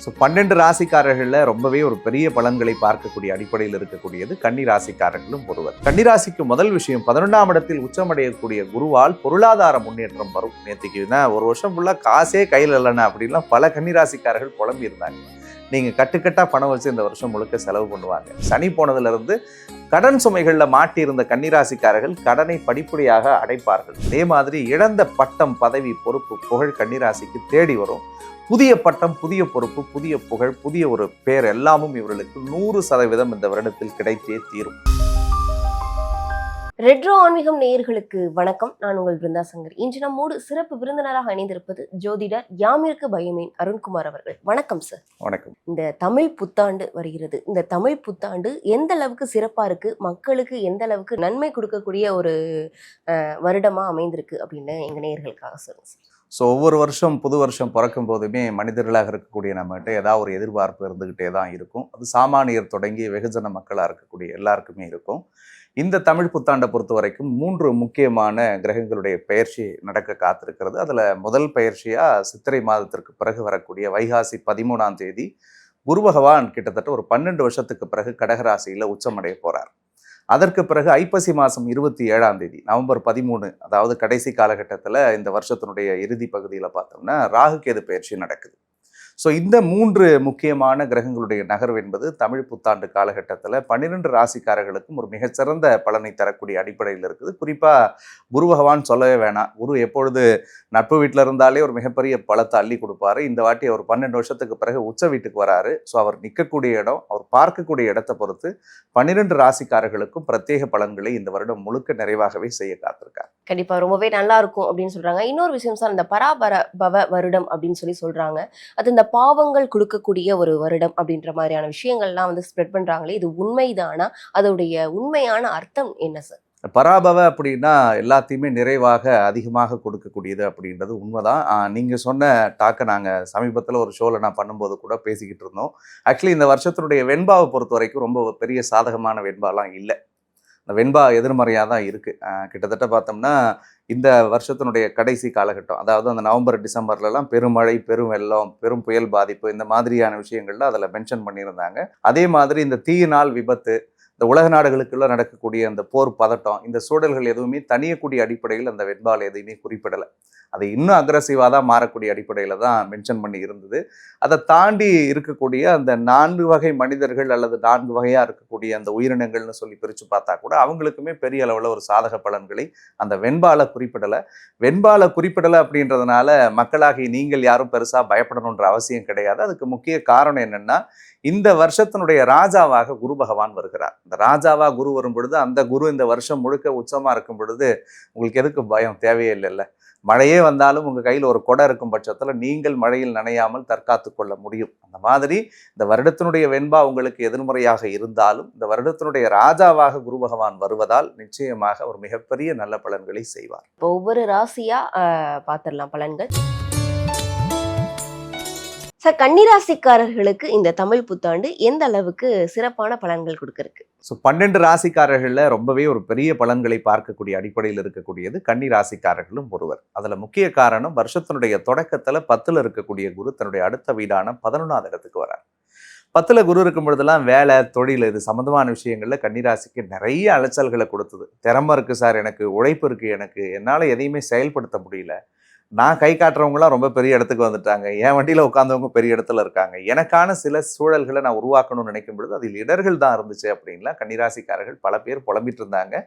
So 12 ராசிக்காரர்களில் ரொம்பவே ஒரு பெரிய பலன்களை பார்க்கக்கூடிய அடிப்படையில் இருக்கக்கூடியது கன்னி ராசிக்காரர்களும் ஒருவர். கன்னிராசிக்கு முதல் விஷயம், 11ஆம் இடத்தில் உச்சமடையக்கூடிய குருவால் பொருளாதார முன்னேற்றம் வரும். நேற்றுக்கு ஒரு வருஷம் ஃபுல்லாக காசே கையில் இல்லைன்னா அப்படின்லாம் பல கன்னிராசிக்காரர்கள் புலம்பி இருந்தாங்க. நீங்கள் கட்டுக்கட்டா பணம் வச்சு இந்த வருஷம் முழுக்க செலவு பண்ணுவாங்க. சனி போனதுலேருந்து கடன் சுமைகளில் மாட்டியிருந்த கன்னிராசிக்காரர்கள் கடனை படிப்படியாக அடைப்பார்கள். அதே மாதிரி இழந்த பட்டம், பதவி, பொறுப்பு, புகழ் கன்னிராசிக்கு தேடி வரும். புதிய பட்டம், புதிய பொறுப்பு, புதிய புகழ், புதிய ஒரு பேர் எல்லாமும் இவர்களுக்கு 100% இந்த வருடத்தில் கிடைத்தே தீரும். ரெட்ரோ ஆன்மீகம் நேயர்களுக்கு வணக்கம். நான் உங்கள் பிருந்தா சங்கர். இன்று நம்மோடு சிறப்பு விருந்தினராக இணைந்திருப்பது ஜோதிடர் யாமிருக்கு பயமேன் அருண்குமார் அவர்கள். வணக்கம் சார். வணக்கம். இந்த தமிழ் புத்தாண்டு வருகிறது. இந்த தமிழ் புத்தாண்டு எந்த அளவுக்கு சிறப்பா இருக்கு, மக்களுக்கு எந்த அளவுக்கு நன்மை கொடுக்கக்கூடிய ஒரு வருடமா அமைந்திருக்கு அப்படின்னு எங்க நேயர்களுக்காக சொல்லுங்க சார். ஸோ ஒவ்வொரு வருஷம் புது வருஷம் பிறக்கும் போதுமே மனிதர்களாக இருக்கக்கூடிய நம்மகிட்ட ஏதாவது ஒரு எதிர்பார்ப்பு இருந்துக்கிட்டே தான் இருக்கும். அது சாமானியர் தொடங்கி வெகுஜன மக்களாக இருக்கக்கூடிய எல்லாருக்குமே இருக்கும். இந்த தமிழ் புத்தாண்டை பொறுத்த வரைக்கும் 3 முக்கியமான கிரகங்களுடைய பெயர்ச்சி நடக்க காத்திருக்கிறது. அதில் முதல் பெயர்ச்சியாக சித்திரை மாதத்திற்கு பிறகு வரக்கூடிய வைகாசி 13ஆம் தேதி குரு பகவான் கிட்டத்தட்ட ஒரு 12 வருஷத்துக்கு பிறகு கடகராசியில் உச்சமடைய போகிறார். அதற்கு பிறகு ஐப்பசி மாதம் 27ஆம் தேதி நவம்பர் 13, அதாவது கடைசி காலகட்டத்தில் இந்த வருஷத்தினுடைய இறுதி பகுதியில் பார்த்தோம்னா ராகு கேது பெயர்ச்சி நடக்குது. ஸோ இந்த 3 முக்கியமான கிரகங்களுடைய நகர்வு என்பது தமிழ் புத்தாண்டு காலகட்டத்தில் 12 ராசிக்காரர்களுக்கும் ஒரு மிகச்சிறந்த பலனை தரக்கூடிய அடிப்படையில் இருக்குது. குறிப்பாக குரு பகவான் சொல்லவே வேணாம். குரு எப்பொழுது நட்பு வீட்டில் இருந்தாலே ஒரு மிகப்பெரிய பலத்தை அள்ளி கொடுப்பாரு. இந்த வாட்டி அவர் 12 வருஷத்துக்கு பிறகு உச்ச வீட்டுக்கு வராரு. ஸோ அவர் நிற்கக்கூடிய இடம், அவர் பார்க்கக்கூடிய இடத்தை பொறுத்து 12 ராசிக்காரர்களுக்கும் பிரத்யேக பலன்களை இந்த வருடம் முழுக்க நிறைவாகவே செய்ய காத்திருக்காரு. கண்டிப்பா ரொம்பவே நல்லா இருக்கும் அப்படின்னு சொல்றாங்க. இன்னொரு விஷயம் சார், இந்த பராபர வருடம் அப்படின்னு சொல்றாங்க. அது இந்த பாவங்கள் கொடுக்கக்கூடிய ஒரு வருடம் அப்படின்ற மாதிரியான விஷயங்கள்லாம் ஸ்ப்ரெட் பண்றாங்களே, இது உண்மைதானா? அதோடைய உண்மையான அர்த்தம் என்ன சார்? பராபவ அப்படின்னா எல்லாத்தையுமே நிறைவாக அதிகமாக கொடுக்கக்கூடியது அப்படின்றது உண்மைதான். நீங்கள் சொன்ன டாக்கை நாங்கள் சமீபத்தில் ஒரு ஷோவில் நான் பண்ணும்போது கூட பேசிக்கிட்டு இருந்தோம். ஆக்சுவலி இந்த வருஷத்தினுடைய வெண்பாவை பொறுத்த வரைக்கும் ரொம்ப பெரிய சாதகமான வெண்பாலாம் இல்லை. இந்த வெண்பா எதிர்மறையாக தான் இருக்குது. கிட்டத்தட்ட பார்த்தோம்னா இந்த வருஷத்தினுடைய கடைசி காலகட்டம், அதாவது அந்த நவம்பர் டிசம்பர்லலாம் பெருமழை, பெரும் வெள்ளம், பெரும் புயல் பாதிப்பு, இந்த மாதிரியான விஷயங்கள்ல அதில் மென்ஷன் பண்ணியிருந்தாங்க. அதே மாதிரி இந்த தீயினால் விபத்து, இந்த உலக நாடுகளுக்குள்ள நடக்கக்கூடிய அந்த போர் பதட்டம், இந்த சூழல்கள் எதுவுமே தனியக்கூடிய அடிப்படையில் அந்த வெண்பால் எதையுமே குறிப்பிடலை. அது இன்னும் அக்ரஸிவாக தான் மாறக்கூடிய அடிப்படையில் தான் மென்ஷன் பண்ணி இருந்தது. அதை தாண்டி இருக்கக்கூடிய அந்த 4 வகை மனிதர்கள் அல்லது 4 வகையாக இருக்கக்கூடிய அந்த உயிரினங்கள்னு சொல்லி பிரித்து பார்த்தா கூட அவங்களுக்குமே பெரிய அளவில் ஒரு சாதக பலன்களை அந்த வெண்பாலை குறிப்பிடலை அப்படின்றதுனால மக்களாகி நீங்கள் யாரும் பெருசாக பயப்படணுன்ற அவசியம் கிடையாது. அதுக்கு முக்கிய காரணம் என்னென்னா, இந்த வருஷத்தினுடைய ராஜாவாக குரு பகவான் வருகிறார். இந்த ராஜாவாக குரு வரும் பொழுது அந்த குரு இந்த வருஷம் முழுக்க உச்சமாக இருக்கும் பொழுது உங்களுக்கு எதுக்கு பயம்? தேவையே இல்லைல்ல. மழையே வந்தாலும் உங்கள் கையில் ஒரு கொடை இருக்கும் பட்சத்தில் நீங்கள் மழையில் நனையாமல் தற்காத்து கொள்ள முடியும். அந்த மாதிரி இந்த வருடத்தினுடைய வெண்பா உங்களுக்கு எதிர்மறையாக இருந்தாலும் இந்த வருடத்தினுடைய ராஜாவாக குரு பகவான் வருவதால் நிச்சயமாக ஒரு மிகப்பெரிய நல்ல பலன்களை செய்வார். ஒவ்வொரு ராசியா பார்த்துடலாம் பலன்கள். சார், கன்னிராசிக்காரர்களுக்கு இந்த தமிழ் புத்தாண்டு எந்த அளவுக்கு சிறப்பான பலன்கள் கொடுக்கறதுக்கு? ஸோ 12 ராசிக்காரர்களில் ரொம்பவே ஒரு பெரிய பலன்களை பார்க்கக்கூடிய அடிப்படையில் இருக்கக்கூடியது கன்னி ராசிக்காரர்களும் ஒருவர். அதில் முக்கிய காரணம், வருஷத்தினுடைய தொடக்கத்தில் 10ல் இருக்கக்கூடிய குரு தன்னுடைய அடுத்த வீடான 11ஆவது இடத்துக்கு வரார். 10ல் குரு இருக்கும் பொழுதெல்லாம் வேலை, தொழில், இது சம்மந்தமான விஷயங்களில் கன்னிராசிக்கு நிறைய அலைச்சல்களை கொடுத்தது. திறமை இருக்குது சார், எனக்கு உழைப்பு இருக்குது, எனக்கு என்னால் எதையுமே செயல்படுத்த முடியல, நான் கை காட்டுறவங்களாம் ரொம்ப பெரிய இடத்துக்கு வந்துட்டாங்க, என் வண்டியில் உட்காந்தவங்க பெரிய இடத்துல இருக்காங்க, எனக்கான சில சூழல்களை நான் உருவாக்கணும்னு நினைக்கும் பொழுது அதில் இடர்கள் தான் இருந்துச்சு அப்படின்லாம் கன்னிராசிக்காரர்கள் பல பேர் புலம்பிட்டு இருந்தாங்க.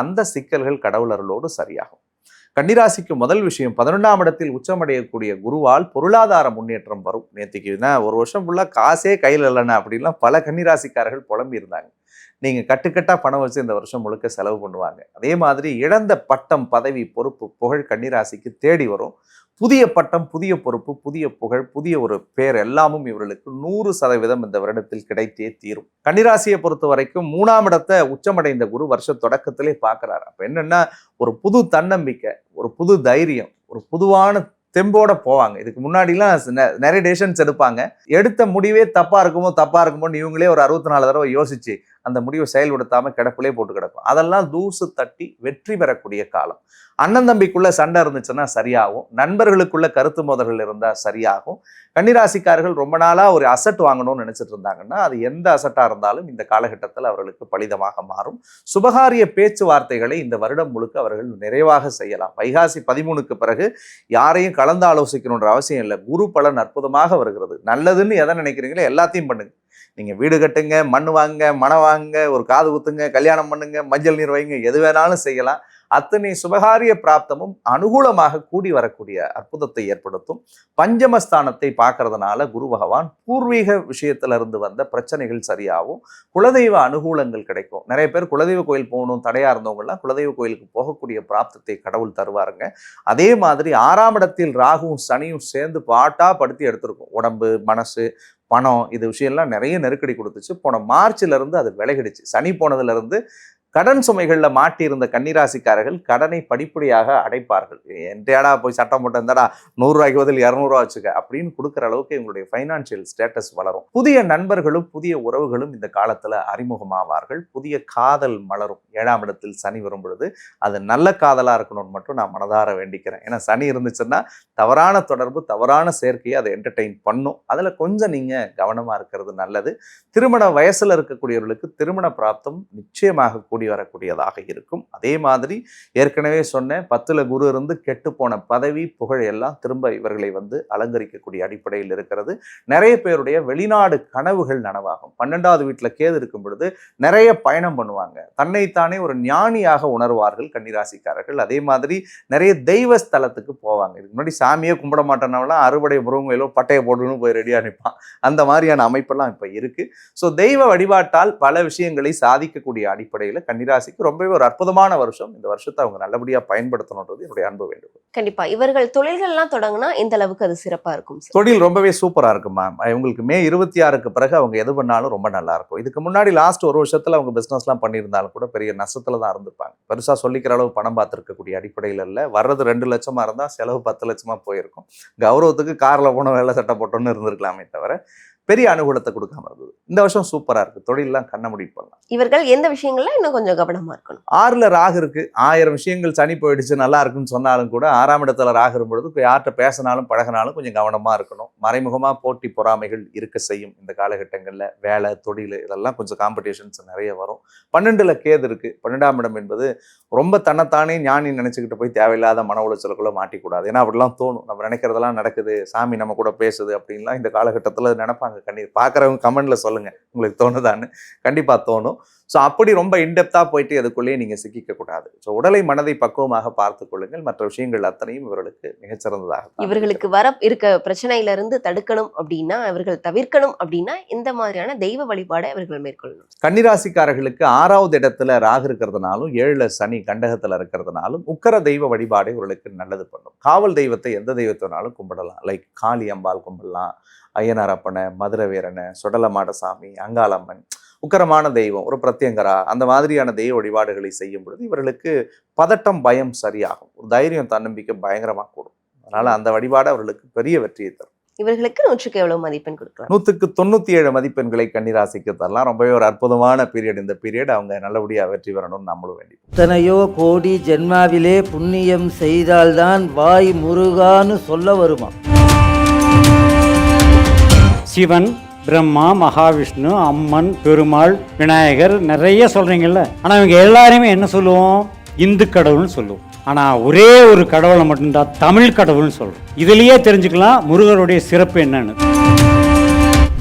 அந்த சிக்கல்கள் கடவுள் அருளோடு சரியாகும். கன்னிராசிக்கு முதல் விஷயம், 11ஆம் இடத்தில் உச்சமடையக்கூடிய குருவால் பொருளாதார முன்னேற்றம் வரும். நேற்றுக்கு ஒரு வருஷம் ஃபுல்லாக காசே கையில் இல்லைன்னா அப்படின்லாம் பல கன்னிராசிக்காரர்கள் புலம்பி இருந்தாங்க. நீங்கள் கட்டுக்கட்டா பணம் வச்சு இந்த வருஷம் முழுக்க செலவு பண்ணுவாங்க. அதே மாதிரி இழந்த பட்டம், பதவி, பொறுப்பு, புகழ் கன்னிராசிக்கு தேடி வரும். புதிய பட்டம், புதிய பொறுப்பு, புதிய புகழ், புதிய ஒரு பேர் எல்லாமும் இவர்களுக்கு 100% இந்த வருடத்தில் கிடைத்தே தீரும். கன்னிராசியை பொறுத்த வரைக்கும் 3ஆம் இடத்தை உச்சமடைந்த குரு வருஷ தொடக்கத்திலே பார்க்குறாரு. அப்போ என்னென்னா, ஒரு புது தன்னம்பிக்கை, ஒரு புது தைரியம், ஒரு புதுவான தெம்போட போவாங்க. இதுக்கு முன்னாடிலாம் நிறைய டெசிஷன்ஸ் எடுப்பாங்க. எடுத்த முடிவே தப்பாக இருக்குமோன்னு இவங்களே ஒரு 64 தடவை யோசிச்சு அந்த முடிவை செயல்படுத்தாம கிடப்பிலே போட்டு கிடக்கும். அதெல்லாம் தூசு தட்டி வெற்றி பெறக்கூடிய காலம். அண்ணன் தம்பிக்குள்ள சண்டை இருந்துச்சுன்னா சரியாகும். நண்பர்களுக்குள்ள கருத்து மோதல்கள் இருந்தா சரியாகும். கன்னிராசிக்காரர்கள் ரொம்ப நாளா ஒரு அசட் வாங்கணும்னு நினைச்சிட்டு இருந்தாங்கன்னா அது எந்த அசட்டா இருந்தாலும் இந்த காலகட்டத்தில் அவர்களுக்கு பலிதமாக மாறும். சுபகாரிய பேச்சுவார்த்தைகளை இந்த வருடம் முழுக்க அவர்கள் நிறைவாக செய்யலாம். வைகாசி 13க்கு பிறகு யாரையும் கலந்து ஆலோசிக்கணுன்ற அவசியம் இல்லை. குரு பலன் அற்புதமாக வருகிறது. நல்லதுன்னு எதை நினைக்கிறீங்களோ எல்லாத்தையும் பண்ணுங்க. நீங்க வீடு கட்டுங்க, மண் வாங்குங்க, மனை வாங்குங்க, ஒரு காது குத்துங்க, கல்யாணம் பண்ணுங்க, மஞ்சள் நீர் வைங்க, எது வேணாலும் செய்யலாம். அத்தனை சுபகாரிய பிராப்தமும் அனுகூலமாக கூடி வரக்கூடிய அற்புதத்தை ஏற்படுத்தும். பஞ்சமஸ்தானத்தை பார்க்கறதுனால குரு பகவான் பூர்வீக விஷயத்துல இருந்து வந்த பிரச்சனைகள் சரியாகும். குலதெய்வ அனுகூலங்கள் கிடைக்கும். நிறைய பேர் குலதெய்வ கோயில் போகணும் தடையா இருந்தவங்கலாம் குலதெய்வ கோயிலுக்கு போகக்கூடிய பிராப்தத்தை கடவுள் தருவாருங்க. அதே மாதிரி 6ஆம் இடத்தில் ராகுவும் சனியும் சேர்ந்து பாட்டா படுத்தி எடுத்திருக்கும். உடம்பு, மனசு, பணம், இது விஷயம்லாம் நிறைய நெருக்கடி கொடுத்துச்சு. போன மார்ச்ல இருந்து அது விலகிடுச்சு. சனி போனதுல இருந்து கடன் சுமைகள்ல மாட்டியிருந்த கன்னிராசிக்காரர்கள் கடனை படிப்படியாக அடைப்பார்கள். என்டையாடா போய் சட்டம் போட்டு இருந்தாடா 100 ரூபாய்க்கு பதில் 200 ரூபா வச்சுக்க அப்படின்னு கொடுக்குற அளவுக்கு எங்களுடைய ஃபைனான்சியல் ஸ்டேட்டஸ் வளரும். புதிய நண்பர்களும் புதிய உறவுகளும் இந்த காலத்துல அறிமுகமாவார்கள். புதிய காதல் மலரும். 7ஆம் இடத்தில் சனி வரும் பொழுது அது நல்ல காதலா இருக்கணும்னு மட்டும் நான் மனதார வேண்டிக்கிறேன். ஏன்னா சனி இருந்துச்சுன்னா தவறான தொடர்பு, தவறான சேர்க்கையை அதை என்டர்டெயின் பண்ணும். அதுல கொஞ்சம் நீங்க கவனமா இருக்கிறது நல்லது. திருமண வயசுல இருக்கக்கூடியவர்களுக்கு திருமண பிராப்தம் நிச்சயமாக கூடி வரக்கூடியதாக இருக்கும். அதே மாதிரி ஏற்கனவே சொன்ன 10ல குரு இருந்து கெட்டு போன பதவி, புகழ் எல்லாம் திரும்ப இவர்களை அலங்கரிக்கக்கூடிய அடிப்படையில் இருக்கிறது. நிறைய பேருடைய வெளிநாடு கனவுகள் நனவாகும். 12வது வீட்டுல கேது இருக்கும் பொழுது நிறைய பயணம் பண்ணுவாங்க. தன்னைத்தானே ஒரு ஞானியாக உணர்வார்கள் கன்னிராசிக்காரர்கள். அதே மாதிரி நிறைய தெய்வ ஸ்தலத்துக்கு போவாங்க. இதுக்கு முன்னாடி சாமியே கும்பிட மாட்டேன்னாலாம் அறுவடை முருங்கையிலோ பட்டையை போட்டுன்னு போய் ரெடியா நிற்பான். அந்த மாதிரியான அமைப்பெல்லாம் இப்ப இருக்கு. ஸோ தெய்வ வழிபாட்டால் பல விஷயங்களை சாதிக்கக்கூடிய அடிப்படையில் கன்னிராசிக்கு ரொம்பவே ஒரு அற்புதமான வருஷம். இந்த வருஷத்தை அவங்க நல்லபடியா பயன்படுத்தணுன்றது என்னுடைய அன்பு வேண்டுகோள். கண்டிப்பா இவர்கள் தொழில்கள்லாம் தொடங்கினா இந்த அளவுக்கு அது சிறப்பா இருக்கும். தொழில் ரொம்பவே சூப்பரா இருக்கும் மேம். இவங்களுக்கு மே 26க்கு பிறகு அவங்க எது பண்ணாலும் ரொம்ப நல்லா இருக்கும். இதுக்கு முன்னாடி லாஸ்ட் ஒரு வருஷத்துல அவங்க பிசினஸ்லாம் பண்ணியிருந்தாலும் கூட பெரிய நஷ்டத்துல தான் இருந்திருப்பாங்க. பெருசா சொல்லிக்கிற அளவு பணம் பார்த்துருக்கக்கூடிய அடிப்படையில் இல்லை. வர்றது 2 லட்சமா இருந்தா செலவு 10 லட்சமா போயிருக்கும். கௌரவத்துக்கு கார்ல போன வேலை சட்டை போட்டோன்னு இருந்திருக்கலாமே தவிர பெரிய அனுகூலத்தை கொடுக்காம இருந்தது. இந்த வருஷம் சூப்பரா இருக்கு. தொழிலெல்லாம் கண்ண முடி பண்ணலாம். இவர்கள் எந்த விஷயங்கள்ல இன்னும் கொஞ்சம் கவனமா இருக்கணும். 6ல ராகு இருக்கு. 1000 விஷயங்கள் சனி போயிடுச்சு நல்லா இருக்குன்னு சொன்னாலும் கூட 6ஆம் இடத்துல ராகு இருக்கும்பொழுது யார்கிட்ட பேசினாலும் பழகினாலும் கொஞ்சம் கவனமா இருக்கணும். மறைமுகமா போட்டி பொறாமைகள் இருக்க செய்யும். இந்த காலகட்டங்கள்ல வேலை, தொழில் இதெல்லாம் கொஞ்சம் காம்படிஷன்ஸ் நிறைய வரும். 12ல கேது இருக்கு. 12ஆம் இடம் என்பது ரொம்ப தன்னைத்தானே ஞானி நினைச்சுக்கிட்டு போய் தேவையில்லாத மன உளைச்சலுக்குள்ள மாட்டிக்கூடாது. ஏன்னா அப்படிலாம் தோணும். நம்ம நினைக்கிறதெல்லாம் நடக்குது, சாமி நம்ம கூட பேசுது அப்படின்லாம் இந்த காலகட்டத்தில் நினைப்பாங்க. கண்டிப்பாக பார்க்குறவங்க கமெண்ட்ல சொல்லுங்க உங்களுக்கு தோணுதான்னு. கண்டிப்பா தோணும். ஸோ அப்படி ரொம்ப இன்டெப்தா போயிட்டு அதுக்குள்ளேயே நீங்க சிக்கிக்க கூடாது. ஸோ உடலை மனதை பக்குவமாக பார்த்துக் கொள்ளுங்கள். மற்ற விஷயங்கள் அத்தனையும் இவர்களுக்கு மிகச்சிறந்ததாக. இவர்களுக்கு வர இருக்க பிரச்சனையில இருந்து தடுக்கணும் அப்படின்னா, இவர்கள் தவிர்க்கணும் அப்படின்னா இந்த மாதிரியான தெய்வ வழிபாடை இவர்கள் மேற்கொள்ளணும். கன்னிராசிக்காரர்களுக்கு 6வது இடத்துல ராகு இருக்கிறதுனாலும் 7ல சனி கண்டகத்துல இருக்கிறதுனாலும் உக்கர தெய்வ வழிபாடை இவர்களுக்கு நல்லது பண்ணும். காவல் தெய்வத்தை எந்த தெய்வத்தினாலும் கும்பிடலாம். லைக் காளி அம்பாள் கும்பிடலாம், ஐயனார் அப்பனை, மதுரை வீரனை, சுடலமாடசாமி, அங்காளம்மன், உக்கரமான தெய்வம், ஒரு பிரத்யங்கரா, அந்த மாதிரியான தெய்வ வழிபாடுகளை செய்யும் பொழுது இவர்களுக்கு பதட்டம், பயம் சரியாகும். ஒரு தைரியம், தன்னம்பிக்கை பயங்கரமா கூடும். அதனால அந்த வழிபாடு அவர்களுக்கு பெரிய வெற்றியை தரும். இவர்களுக்கு 100க்கு எவ்வளவு மதிப்பெண் கொடுக்கலாம்? 100க்கு 97 மதிப்பெண்களை கன்னிராசிக்கு தரலாம். ரொம்பவே ஒரு அற்புதமான பீரியட். இந்த பீரியட் அவங்க நல்லபடியா வெற்றி பெறணும்னு நம்மளும் வேண்டி. எத்தனையோ கோடி ஜென்மாவிலே புண்ணியம் செய்தால்தான் வாய் முருகான்னு சொல்ல வருமா. சிவன், பிரம்மா, மகாவிஷ்ணு, அம்மன், பெருமாள், விநாயகர் நிறைய சொல்றீங்கல்ல. ஆனால் இவங்க எல்லாருமே என்ன சொல்லுவோம்? இந்து கடவுள்னு சொல்லுவோம். ஆனால் ஒரே ஒரு கடவுளை மட்டும்தான் தமிழ் கடவுள்னு சொல்றோம். இதுலயே தெரிஞ்சுக்கலாம் முருகருடைய சிறப்பு என்னன்னு.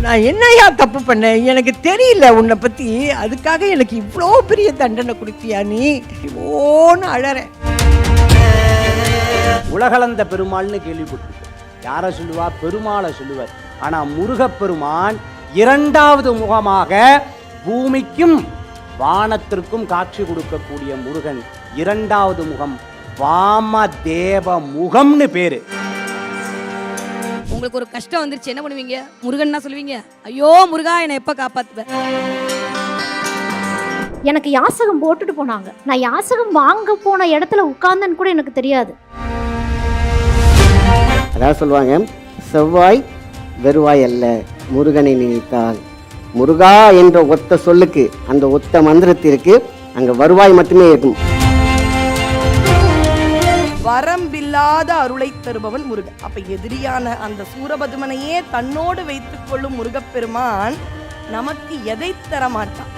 நான் என்னையா தப்பு பண்ணேன்? எனக்கு தெரியல உன்னை பத்தி. அதுக்காக எனக்கு இவ்வளோ பெரிய தண்டனை கொடுத்தியா நீ? ஓன்னு அழறேன். உலகளந்த பெருமாள்னு கேள்விப்பட்டிருக்கோம். யாரை சொல்லுவா? பெருமாளை சொல்லுவார். ஆனால் முருகப்பெருமான் 2வது முகமாக பூமிக்கும் வானத்திற்கும் காட்சி கொடுக்கக்கூடிய முருகன் 2வது முகம் வாமதேவ முகம்னு பேரு. உங்களுக்கு ஒரு கஷ்டம் வந்துருச்சு, என்ன பண்ணுவீங்க? முருகன்னா சொல்லுவீங்க, ஐயோ முருகா என்னை எப்ப காப்பாத்துவ? எனக்கு யாசகம் போட்டுட்டு போனாங்க. நான் யாசகம் வாங்க போன இடத்துல உட்கார்ந்தேன்னு கூட எனக்கு தெரியாது. அதாவது சொல்லுவாங்க, செவ்வாய் வெறுவாய் அல்ல, முருகனை நினைத்தால் முருகா என்ற ஒத்த சொல்லுக்கு, அந்த ஒத்த மந்திரத்திற்கு அங்க வருவாய் மட்டுமே இருக்கும். வரம்பில்லாத அருளை தருபவன் முருகன். அப்ப எதிரியான அந்த சூரபதுமனையே தன்னோடு வைத்துக் கொள்ளும் முருகப்பெருமான் நமக்கு எதை தர மாட்டான்?